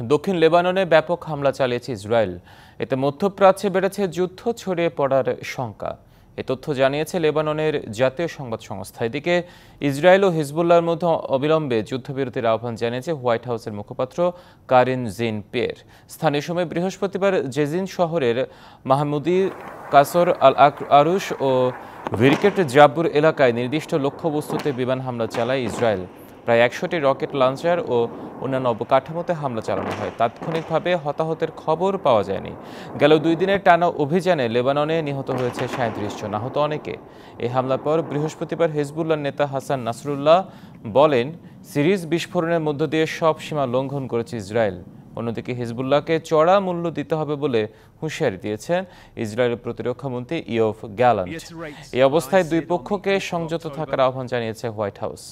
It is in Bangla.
দক্ষিণ লেবাননে ব্যাপক হামলা চালিয়েছে ইসরায়েল। এতে মধ্যপ্রাচ্যে বেড়েছে যুদ্ধ ছড়িয়ে পড়ার শঙ্কা। এ তথ্য জানিয়েছে লেবাননের জাতীয় সংবাদ সংস্থা। এদিকে ইসরায়েল ও হিজবুল্লাহর মধ্যে অবিলম্বে যুদ্ধবিরতির আহ্বান জানিয়েছে হোয়াইট হাউসের মুখপাত্র কারিন জিন পিয়ের। স্থানীয় সময় বৃহস্পতিবার জেজিন শহরের মাহমুদি কাসর আল আরুশ ও ভিরকেট জাব্বুর এলাকায় নির্দিষ্ট লক্ষ্যবস্তুতে বিমান হামলা চালায় ইসরায়েল। প্রায় ১০০টি রকেট লঞ্চার ও অন্যান্য অবকাঠামোতে হামলা চালানো হয়। তাৎক্ষণিকভাবে হতাহতের খবর পাওয়া যায়নি। গেল ২ দিনের টানা অভিযানে লেবাননে নিহত হয়েছে ৩৭ জন, আহত অনেকে। এই হামলার পর বৃহস্পতিবার হিজবুল্লাহর নেতা হাসান নাসরুল্লাহ বলেন, সিরিজ বিস্ফোরণের মধ্য দিয়ে সব সীমা লঙ্ঘন করেছে ইসরায়েল। অন্যদিকে হিজবুল্লাহকে চড়া মূল্য দিতে হবে বলে হুঁশিয়ারি দিয়েছেন ইসরায়েলের প্রতিরক্ষামন্ত্রী ইয়োভ গ্যালান্ট। এই অবস্থায় দুই পক্ষকে সংযত থাকার আহ্বান জানিয়েছে হোয়াইট হাউস।